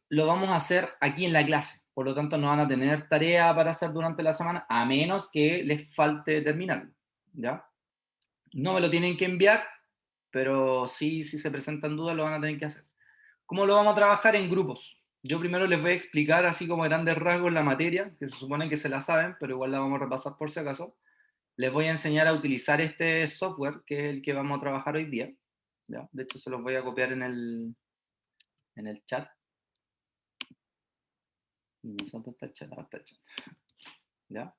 lo vamos a hacer aquí en la clase. Por lo tanto, no van a tener tarea para hacer durante la semana, a menos que les falte terminarlo, ¿ya? No me lo tienen que enviar, pero sí, si se presentan dudas, lo van a tener que hacer. ¿Cómo lo vamos a trabajar? En grupos. Yo primero les voy a explicar así como grandes rasgos la materia, que se supone que se la saben, pero igual la vamos a repasar por si acaso. Les voy a enseñar a utilizar este software, que es el que vamos a trabajar hoy día. ¿Ya? De hecho, se los voy a copiar en el chat. ¿Dónde está el chat? Ah, está el chat. ¿Ya?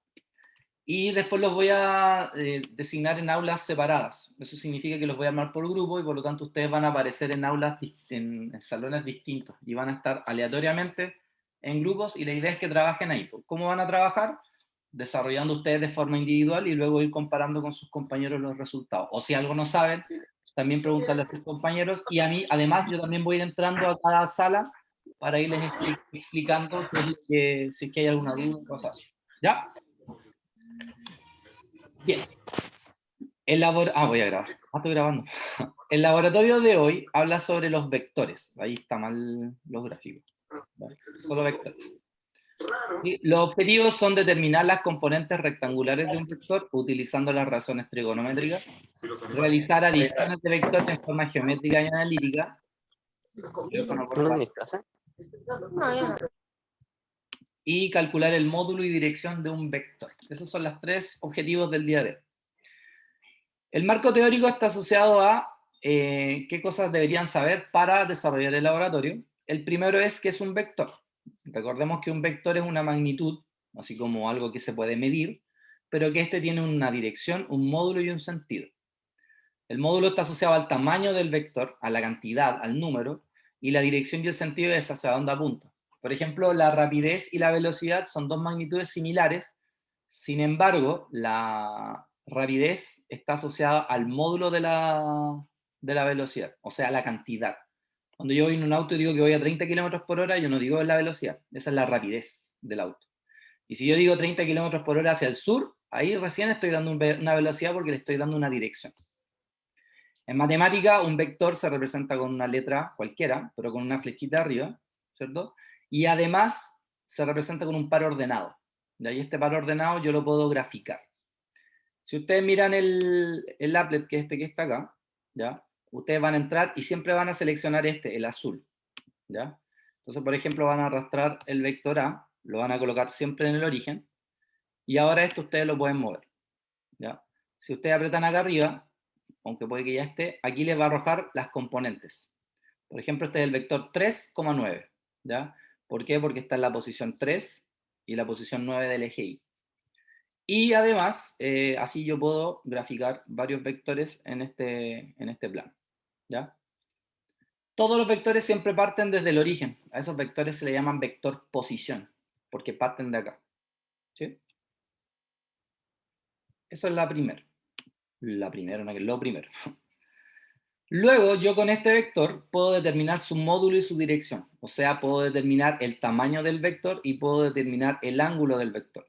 Y después los voy a designar en aulas separadas. Eso significa que los voy a armar por grupo y por lo tanto ustedes van a aparecer en aulas, en salones distintos y van a estar aleatoriamente en grupos y la idea es que trabajen ahí. ¿Cómo van a trabajar? Desarrollando ustedes de forma individual y luego ir comparando con sus compañeros los resultados. O si algo no saben, también preguntarle a sus compañeros y a mí, además, yo también voy a ir entrando a cada sala para irles explicando si es que hay alguna duda, cosas así. ¿Ya? Bien. Voy a grabar. Estoy grabando. El laboratorio de hoy habla sobre los vectores. Ahí está mal los gráficos. ¿Vale? Solo vectores. Y los objetivos son determinar las componentes rectangulares de un vector utilizando las razones trigonométricas, realizar adiciones de vectores en forma geométrica y analítica, y calcular el módulo y dirección de un vector. Esos son los tres objetivos del día de hoy. El marco teórico está asociado a qué cosas deberían saber para desarrollar el laboratorio. El primero es que es un vector. Recordemos que un vector es una magnitud, así como algo que se puede medir, pero que este tiene una dirección, un módulo y un sentido. El módulo está asociado al tamaño del vector, a la cantidad, al número, y la dirección y el sentido es hacia dónde apunta. Por ejemplo, la rapidez y la velocidad son dos magnitudes similares, sin embargo, la rapidez está asociada al módulo de la velocidad, o sea, la cantidad. Cuando yo voy en un auto y digo que voy a 30 km por hora, yo no digo la velocidad, esa es la rapidez del auto. Y si yo digo 30 km por hora hacia el sur, ahí recién estoy dando una velocidad porque le estoy dando una dirección. En matemática, un vector se representa con una letra cualquiera, pero con una flechita arriba, ¿cierto? Y además se representa con un par ordenado. De ahí este par ordenado yo lo puedo graficar. Si ustedes miran el applet, que es este que está acá, ¿ya? Ustedes van a entrar y siempre van a seleccionar el azul, ¿ya? Entonces, por ejemplo, van a arrastrar el vector A, lo van a colocar siempre en el origen, y ahora esto ustedes lo pueden mover, ¿ya? Si ustedes apretan acá arriba, aunque puede que ya esté, aquí les va a arrojar las componentes. Por ejemplo, este es el vector 3,9, ¿ya? ¿Por qué? Porque está en la posición 3 y la posición 9 del eje Y. Y además, así yo puedo graficar varios vectores en este plano, ¿ya? Todos los vectores siempre parten desde el origen. A esos vectores se le llaman vector posición, porque parten de acá, ¿sí? Eso es la primera. Lo primero. Luego, yo con este vector puedo determinar su módulo y su dirección. O sea, puedo determinar el tamaño del vector y puedo determinar el ángulo del vector.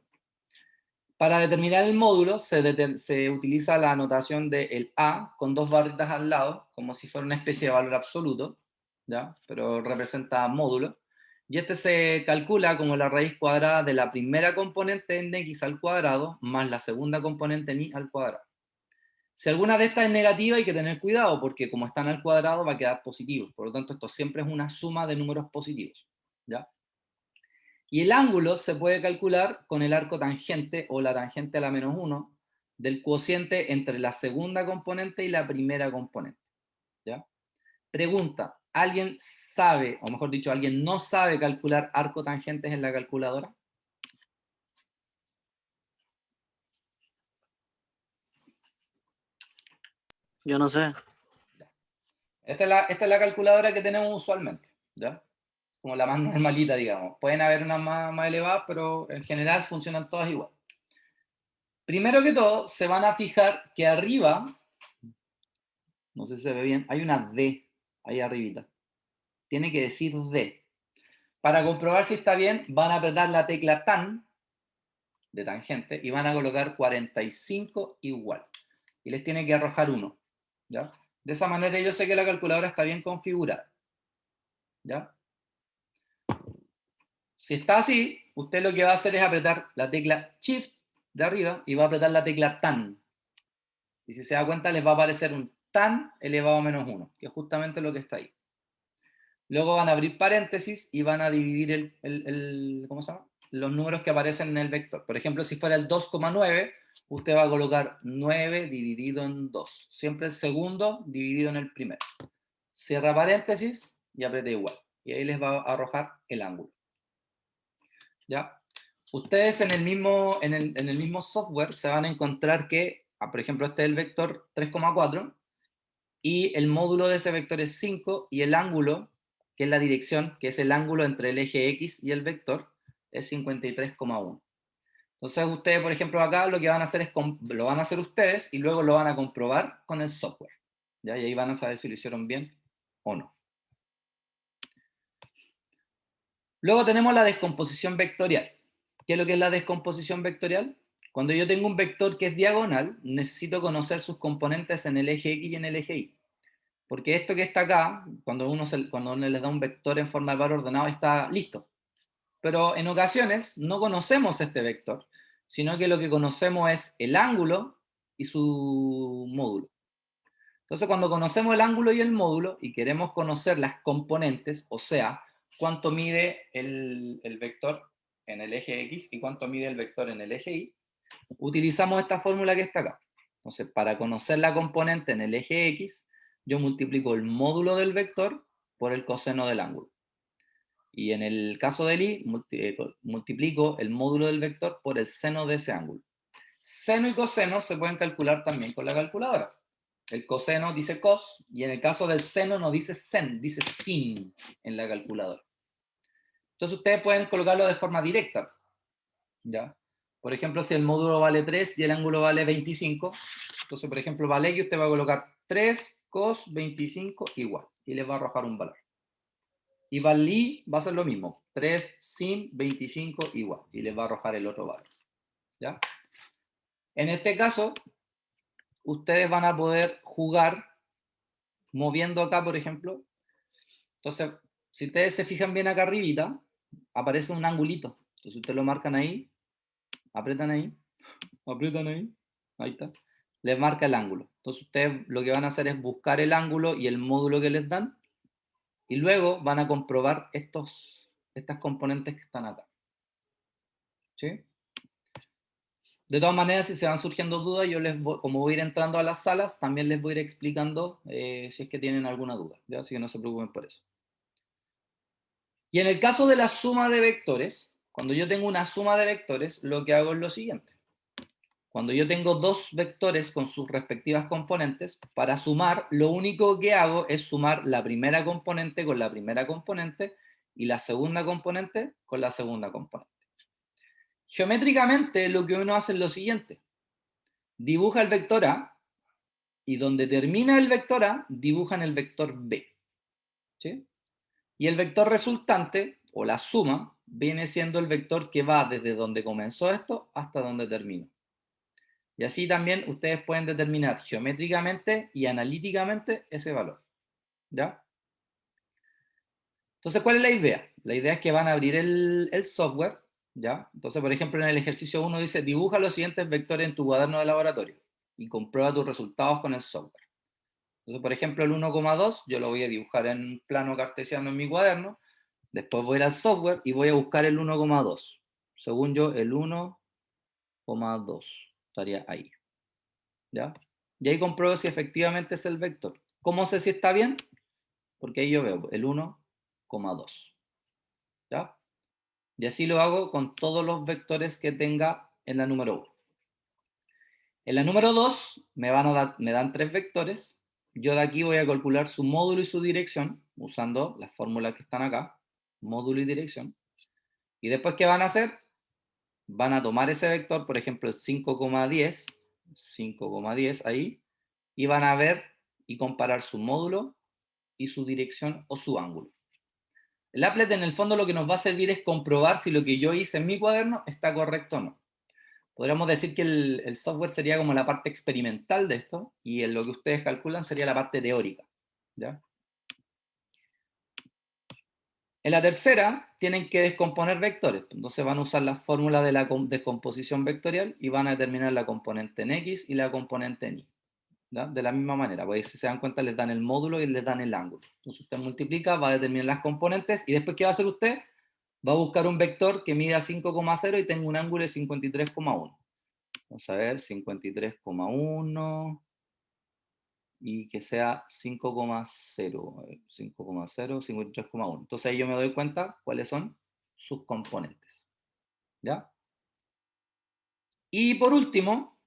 Para determinar el módulo se utiliza la notación del A con dos barritas al lado, como si fuera una especie de valor absoluto, ¿ya? Pero representa módulo. Y este se calcula como la raíz cuadrada de la primera componente en x al cuadrado más la segunda componente en y al cuadrado. Si alguna de estas es negativa hay que tener cuidado porque como están al cuadrado va a quedar positivo. Por lo tanto, esto siempre es una suma de números positivos, ¿ya? Y el ángulo se puede calcular con el arco tangente o la tangente a la menos 1 del cociente entre la segunda componente y la primera componente, ¿ya? Pregunta, ¿alguien sabe, o mejor dicho, alguien no sabe calcular arco tangentes en la calculadora? Yo no sé. Esta es la calculadora que tenemos usualmente, ¿ya? Como la más normalita, digamos. Pueden haber unas más elevadas, pero en general funcionan todas igual. Primero que todo, se van a fijar que arriba, no sé si se ve bien, hay una D ahí arribita. Tiene que decir D. Para comprobar si está bien, van a apretar la tecla TAN, de tangente, y van a colocar 45 igual. Y les tiene que arrojar 1, ¿ya? De esa manera yo sé que la calculadora está bien configurada, ¿ya? Si está así, usted lo que va a hacer es apretar la tecla Shift de arriba y va a apretar la tecla TAN. Y si se da cuenta, les va a aparecer un TAN elevado a menos 1, que es justamente lo que está ahí. Luego van a abrir paréntesis y van a dividir ¿cómo se llama? Los números que aparecen en el vector. Por ejemplo, si fuera el 2,9, usted va a colocar 9 dividido en 2. Siempre el segundo dividido en el primero. Cierra paréntesis y aprieta igual. Y ahí les va a arrojar el ángulo. ¿Ya? Ustedes en el mismo software se van a encontrar que, por ejemplo, este es el vector 3,4 y el módulo de ese vector es 5 y el ángulo, que es la dirección, que es el ángulo entre el eje X y el vector, es 53,1. Entonces ustedes, por ejemplo, acá lo que van a hacer es, lo van a hacer ustedes y luego lo van a comprobar con el software. ¿Ya? Y ahí van a saber si lo hicieron bien o no. Luego tenemos la descomposición vectorial. ¿Qué es lo que es la descomposición vectorial? Cuando yo tengo un vector que es diagonal, necesito conocer sus componentes en el eje X y en el eje Y. Porque esto que está acá, cuando uno les da un vector en forma de valor ordenado, está listo. Pero en ocasiones no conocemos este vector, sino que lo que conocemos es el ángulo y su módulo. Entonces, cuando conocemos el ángulo y el módulo y queremos conocer las componentes, o sea, cuánto mide el vector en el eje X y cuánto mide el vector en el eje Y, utilizamos esta fórmula que está acá. Entonces, para conocer la componente en el eje X, yo multiplico el módulo del vector por el coseno del ángulo. Y en el caso del Y, multiplico el módulo del vector por el seno de ese ángulo. Seno y coseno se pueden calcular también con la calculadora. El coseno dice cos, y en el caso del seno no dice sen, dice sin en la calculadora. Entonces ustedes pueden colocarlo de forma directa. ¿Ya? Por ejemplo, si el módulo vale 3 y el ángulo vale 25, entonces, por ejemplo, vale que usted va a colocar 3 cos 25 igual, y les va a arrojar un valor. Y valí va a ser lo mismo, 3 sin 25 igual, y les va a arrojar el otro valor. ¿Ya? En este caso, ustedes van a poder jugar moviendo acá, por ejemplo. Entonces, si ustedes se fijan bien acá arribita, aparece un angulito. Entonces ustedes lo marcan ahí, aprietan ahí, ahí está, les marca el ángulo. Entonces ustedes lo que van a hacer es buscar el ángulo y el módulo que les dan, y luego van a comprobar estas componentes que están acá. ¿Sí? De todas maneras, si se van surgiendo dudas, yo como voy a ir entrando a las salas, también les voy a ir explicando si es que tienen alguna duda, ¿ya? Así que no se preocupen por eso. Y en el caso de la suma de vectores, cuando yo tengo una suma de vectores, lo que hago es lo siguiente. Cuando yo tengo dos vectores con sus respectivas componentes, para sumar, lo único que hago es sumar la primera componente con la primera componente y la segunda componente con la segunda componente. Geométricamente, lo que uno hace es lo siguiente. Dibuja el vector A y donde termina el vector A, dibujan el vector B. ¿Sí? Y el vector resultante, o la suma, viene siendo el vector que va desde donde comenzó esto hasta donde terminó. Y así también ustedes pueden determinar geométricamente y analíticamente ese valor. ¿Ya? Entonces, ¿cuál es la idea? La idea es que van a abrir el software, ¿ya? Entonces, por ejemplo, en el ejercicio 1 dice, dibuja los siguientes vectores en tu cuaderno de laboratorio y comprueba tus resultados con el software. Entonces, por ejemplo, el 1,2 yo lo voy a dibujar en plano cartesiano en mi cuaderno, después voy a ir al software y voy a buscar el 1,2. Según yo, el 1,2 estaría ahí. ¿Ya? Y ahí compruebo si efectivamente es el vector. ¿Cómo sé si está bien? Porque ahí yo veo el 1,2. ¿Ya? Y así lo hago con todos los vectores que tenga en la número 1. En la número 2 me dan 3 vectores. Yo de aquí voy a calcular su módulo y su dirección usando las fórmulas que están acá, módulo y dirección. Y después, ¿qué van a hacer? Van a tomar ese vector, por ejemplo, el 5,10 ahí, y van a ver y comparar su módulo y su dirección o su ángulo. El applet en el fondo lo que nos va a servir es comprobar si lo que yo hice en mi cuaderno está correcto o no. Podríamos decir que el software sería como la parte experimental de esto y lo que ustedes calculan sería la parte teórica. ¿Ya? En la tercera, tienen que descomponer vectores. Entonces van a usar la fórmula de la descomposición vectorial y van a determinar la componente en X y la componente en Y. ¿Ya? De la misma manera, porque si se dan cuenta les dan el módulo y les dan el ángulo. Entonces usted multiplica, va a determinar las componentes y después ¿qué va a hacer usted? Va a buscar un vector que mida 5,0 y tenga un ángulo de 53,1. Vamos a ver, 53,1 y que sea 5,0, 5,0, 53,1. Entonces ahí yo me doy cuenta cuáles son sus componentes. ¿Ya? Y por último,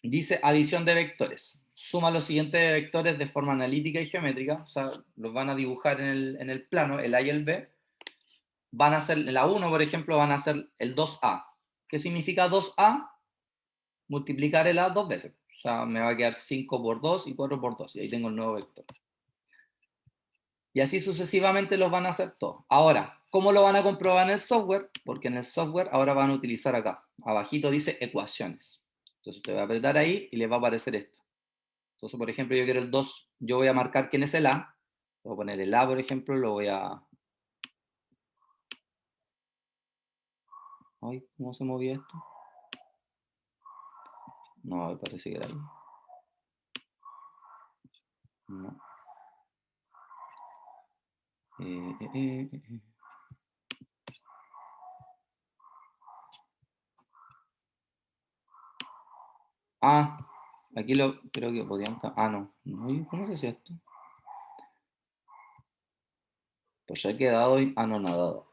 dice adición de vectores. Suma los siguientes vectores de forma analítica y geométrica, o sea, los van a dibujar en el plano, el A y el B. Van a ser, la 1, por ejemplo, van a ser el 2A. ¿Qué significa 2A? Multiplicar el A dos veces. O sea, me va a quedar 5 por 2 y 4 por 2. Y ahí tengo el nuevo vector. Y así sucesivamente los van a hacer todos. Ahora, ¿cómo lo van a comprobar en el software? Porque en el software ahora van a utilizar acá. Abajito dice ecuaciones. Entonces usted va a apretar ahí y les va a aparecer esto. Entonces, por ejemplo, yo quiero el 2. Yo voy a marcar quién es el A. Voy a poner el A, por ejemplo, lo voy a... Ay, ¿cómo se movía esto? No, me parece que era ahí. No. Eh. Ah, aquí lo creo que podían... Ah, no. ¿Cómo se hace esto? Pues ya he quedado anonadado.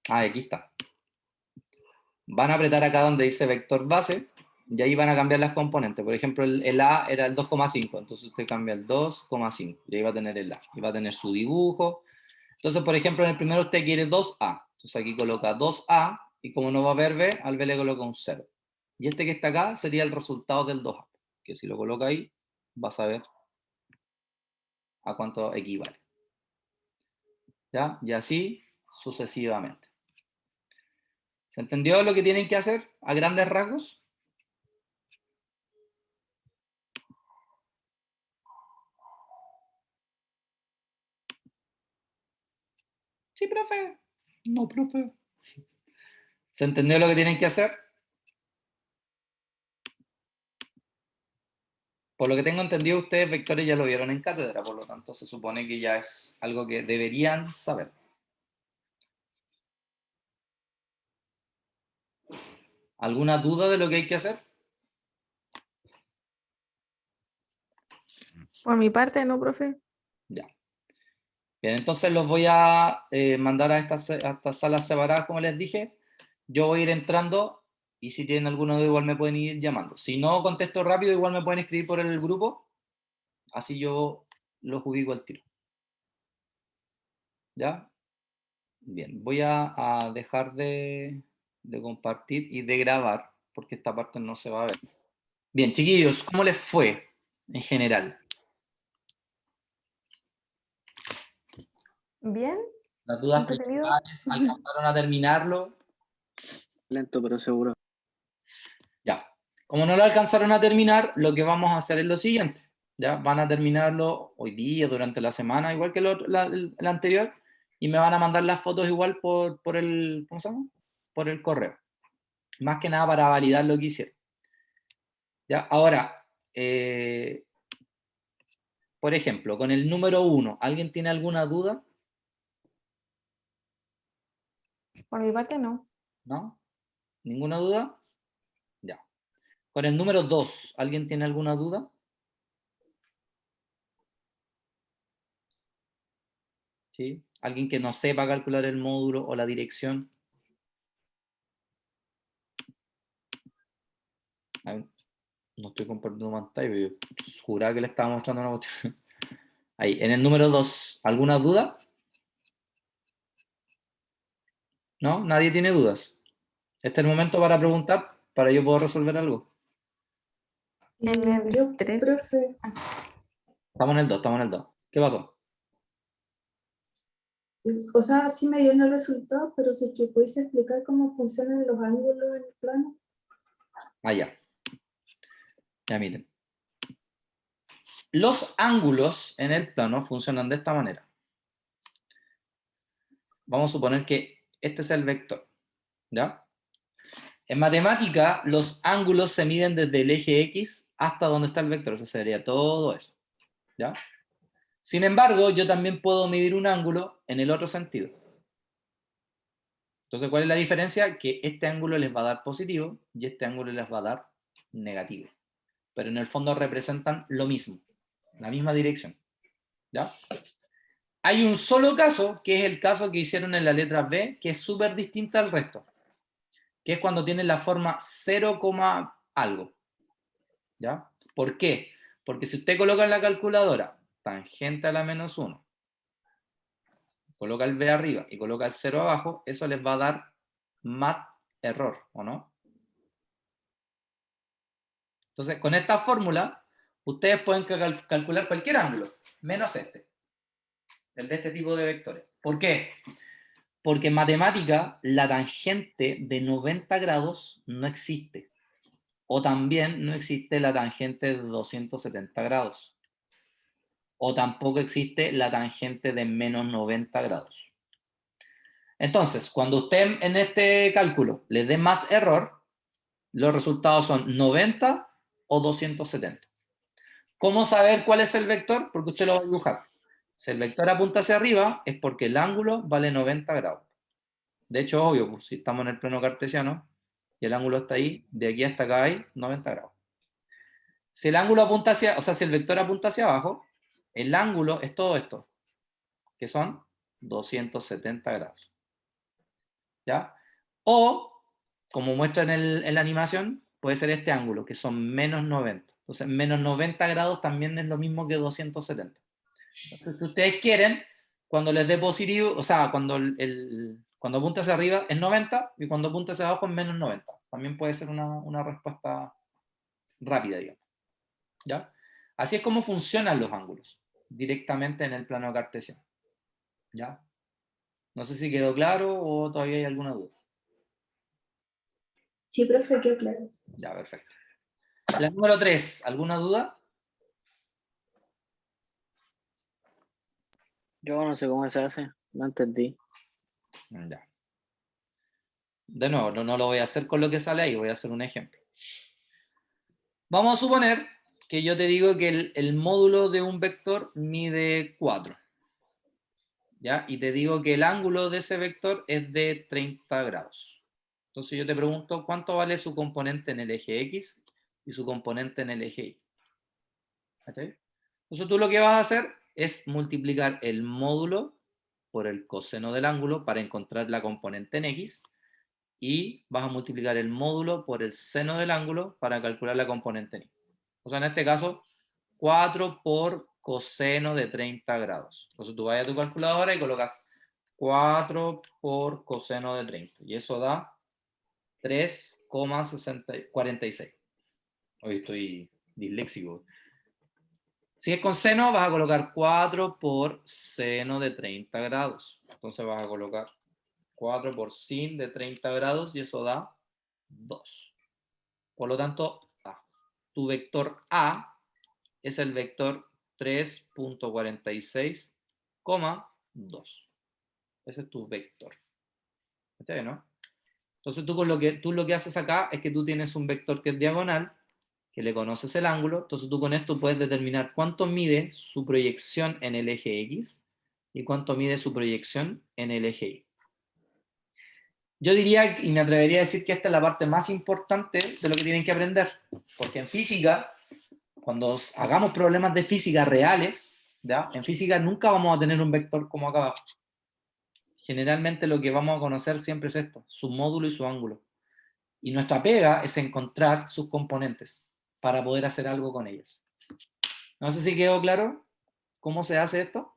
Ah, aquí está. Van a apretar acá donde dice vector base y ahí van a cambiar las componentes. Por ejemplo, el A era el 2,5, entonces usted cambia el 2,5 y ahí va a tener el A. Y va a tener su dibujo. Entonces, por ejemplo, en el primero usted quiere 2A. Entonces aquí coloca 2A y como no va a haber B, al B le coloca un 0. Y este que está acá sería el resultado del 2A, que si lo coloca ahí, vas a ver a cuánto equivale. ¿Ya? Y así sucesivamente. ¿Se entendió lo que tienen que hacer a grandes rasgos? Sí, profe. No, profe. ¿Se entendió lo que tienen que hacer? Por lo que tengo entendido, ustedes vectores ya lo vieron en cátedra, por lo tanto se supone que ya es algo que deberían saber. ¿Alguna duda de lo que hay que hacer? Por mi parte, no, profe. Ya. Bien, entonces los voy a mandar a estas salas separadas, como les dije. Yo voy a ir entrando y si tienen alguna duda igual me pueden ir llamando. Si no contesto rápido, igual me pueden escribir por el grupo, así yo los ubico al tiro. ¿Ya? Bien, voy a dejar de compartir y de grabar, porque esta parte no se va a ver. Bien, chiquillos, ¿cómo les fue en general? Bien, Las dudas entretenido. principales, ¿alcanzaron a terminarlo? Lento pero seguro. Ya. Como no lo alcanzaron a terminar, lo que vamos a hacer es lo siguiente. Ya van a terminarlo hoy día, durante la semana, igual que el anterior, y me van a mandar las fotos igual por el, ¿cómo se llama? Por el correo. Más que nada para validar lo que hicieron. ¿Ya? Ahora, por ejemplo, con el número 1, ¿alguien tiene alguna duda? Por mi parte, no. ¿No? ¿Ninguna duda? Ya. Con el número 2, ¿alguien tiene alguna duda? ¿Sí? ¿Alguien que no sepa calcular el módulo o la dirección? A ver, no estoy compartiendo pantalla, pero yo juraba que le estaba mostrando una cuestión. Ahí, en el número 2, ¿alguna duda? ¿No? ¿Nadie tiene dudas? Este es el momento para preguntar, para yo poder resolver algo. En el Yo, 3. profe, Estamos en el 2, estamos en el 2. ¿Qué pasó? o sea, sí me dieron el resultado, pero si es que podéis explicar cómo funcionan los ángulos en el plano. Ah, ya. Ya miren. Los ángulos en el plano funcionan de esta manera. Vamos a suponer que este es el vector, ¿ya? En matemática, los ángulos se miden desde el eje X hasta donde está el vector, eso sería todo eso, ¿ya? Sin embargo, yo también puedo medir un ángulo en el otro sentido. Entonces, ¿cuál es la diferencia? Que este ángulo les va a dar positivo y este ángulo les va a dar negativo. Pero en el fondo representan lo mismo, la misma dirección, ¿ya? Hay un solo caso, que es el caso que hicieron en la letra B, que es súper distinta al resto, que es cuando tienen la forma 0, algo, ¿ya? ¿Por qué? Porque si usted coloca en la calculadora tangente a la menos 1, coloca el B arriba y coloca el 0 abajo, eso les va a dar más error, ¿o no? Entonces, con esta fórmula, ustedes pueden calcular cualquier ángulo, menos este, el de este tipo de vectores. ¿Por qué? Porque en matemática la tangente de 90 grados no existe. O también no existe la tangente de 270 grados. O tampoco existe la tangente de menos 90 grados. Entonces, cuando usted en este cálculo le dé más error, los resultados son 90 o 270. ¿Cómo saber cuál es el vector? Porque usted lo va a dibujar. Si el vector apunta hacia arriba, es porque el ángulo vale 90 grados. De hecho, obvio, pues, si estamos en el plano cartesiano y el ángulo está ahí, de aquí hasta acá hay 90 grados. Si el ángulo apunta hacia, o sea, si el vector apunta hacia abajo, el ángulo es todo esto, que son 270 grados. ¿Ya? O, como muestra en la animación, puede ser este ángulo, que son menos 90. Entonces, menos 90 grados también es lo mismo que 270. Entonces, si ustedes quieren, cuando les dé positivo, o sea, cuando apunte hacia arriba es 90 y cuando apunte hacia abajo es menos 90. También puede ser una respuesta rápida, digamos. ¿Ya? Así es como funcionan los ángulos, directamente en el plano cartesiano. ¿Ya? No sé si quedó claro o todavía hay alguna duda. Sí, profe, quedó claro. Ya, perfecto. La número 3, ¿alguna duda? Yo no sé cómo se hace, no entendí. Ya. De nuevo, no lo voy a hacer con lo que sale ahí, voy a hacer un ejemplo. Vamos a suponer que yo te digo que el módulo de un vector mide 4. ¿Ya? Y te digo que el ángulo de ese vector es de 30 grados. Entonces yo te pregunto, ¿cuánto vale su componente en el eje X y su componente en el eje Y? ¿Cachai? Entonces tú lo que vas a hacer es multiplicar el módulo por el coseno del ángulo para encontrar la componente en X y vas a multiplicar el módulo por el seno del ángulo para calcular la componente en Y. O sea, en este caso, 4 por coseno de 30 grados. Entonces tú vas a tu calculadora y colocas 4 por coseno de 30. Y eso da 3,46. Hoy estoy disléxico. Si es con seno, vas a colocar 4 por seno de 30 grados. Entonces vas a colocar 4 por sin de 30 grados y eso da 2. Por lo tanto, tu vector A es el vector 3.46,2. Ese es tu vector. ¿Está bien, no? Entonces tú lo que haces acá es que tú tienes un vector que es diagonal, que le conoces el ángulo, entonces tú con esto puedes determinar cuánto mide su proyección en el eje X y cuánto mide su proyección en el eje Y. Yo diría, y me atrevería a decir que esta es la parte más importante de lo que tienen que aprender, porque en física, cuando hagamos problemas de física reales, ¿ya? En física nunca vamos a tener un vector como acá abajo. Generalmente lo que vamos a conocer siempre es esto, su módulo y su ángulo. Y nuestra pega es encontrar sus componentes para poder hacer algo con ellas. No sé si quedó claro cómo se hace esto.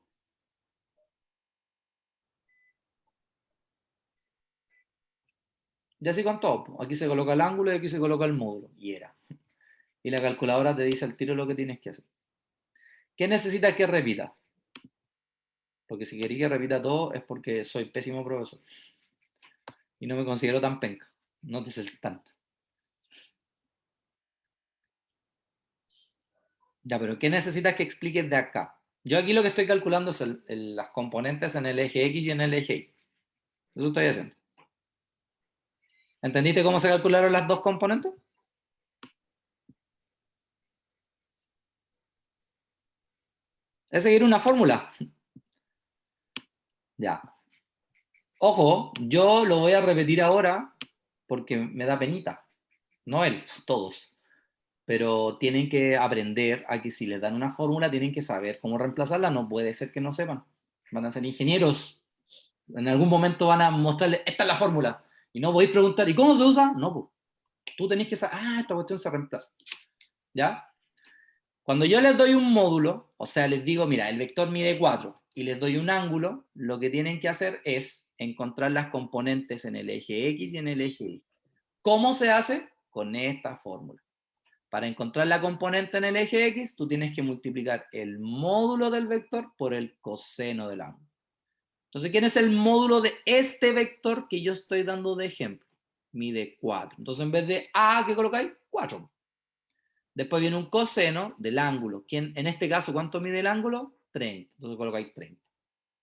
Ya así con todo. Aquí se coloca el ángulo y aquí se coloca el módulo. Y era. Y la calculadora te dice al tiro lo que tienes que hacer. ¿Qué necesitas que repita? Porque si queréis que repita todo es porque soy pésimo profesor. Y no me considero tan penca. No te sé tanto. Ya, pero ¿qué necesitas que expliques de acá? Yo aquí lo que estoy calculando es las componentes en el eje X y en el eje Y. Eso estoy haciendo. ¿Entendiste cómo se calcularon las dos componentes? Es seguir una fórmula. Ya. Ojo, yo lo voy a repetir ahora porque me da penita. No él, todos. Pero tienen que aprender a que si les dan una fórmula tienen que saber cómo reemplazarla. No puede ser que no sepan. Van a ser ingenieros. En algún momento van a mostrarles, esta es la fórmula. Y no podéis preguntar, ¿y cómo se usa? No, pues. Tú tenés que saber, esta cuestión se reemplaza. ¿Ya? Cuando yo les doy un módulo, o sea, les digo, mira, el vector mide 4 y les doy un ángulo, lo que tienen que hacer es encontrar las componentes en el eje X y en el eje Y. ¿Cómo se hace? Con esta fórmula. Para encontrar la componente en el eje X, tú tienes que multiplicar el módulo del vector por el coseno del ángulo. Entonces, ¿quién es el módulo de este vector que yo estoy dando de ejemplo? Mide 4. Entonces, en vez de A, ¿qué colocáis? 4. Después viene un coseno del ángulo. En este caso, ¿cuánto mide el ángulo? 30. Entonces colocáis 30.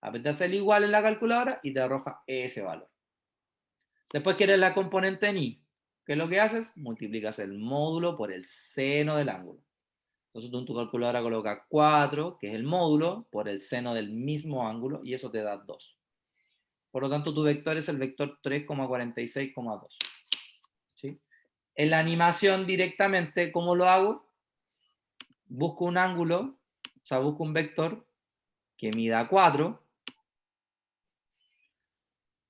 Apretas hacer igual en la calculadora y te arroja ese valor. Después quieres la componente en Y. ¿Qué es lo que haces? Multiplicas el módulo por el seno del ángulo. Entonces tú en tu calculadora colocas 4, que es el módulo, por el seno del mismo ángulo, y eso te da 2. Por lo tanto, tu vector es el vector 3,46,2. ¿Sí? En la animación directamente, ¿cómo lo hago? Busco un ángulo, o sea, busco un vector que mida 4,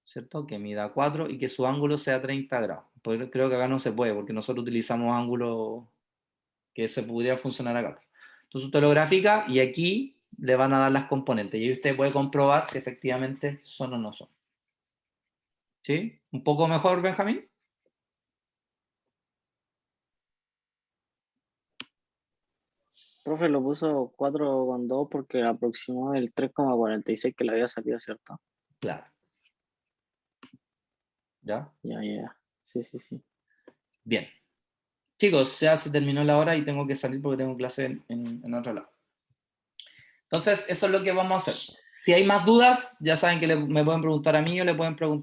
¿cierto? Que mida 4 y que su ángulo sea 30 grados. Pero creo que acá no se puede, porque nosotros utilizamos ángulos que se podría funcionar acá. Entonces usted lo grafica y aquí le van a dar las componentes. Y ahí usted puede comprobar si efectivamente son o no son. ¿Sí? ¿Un poco mejor, Benjamín? Profe, lo puso 4,2 porque aproximó el 3,46 que le había salido, ¿cierto? Claro. ¿Ya? Ya. Sí. Bien. Chicos, ya se terminó la hora y tengo que salir porque tengo clase en otro lado. Entonces, eso es lo que vamos a hacer. Si hay más dudas, ya saben que me pueden preguntar a mí o le pueden preguntar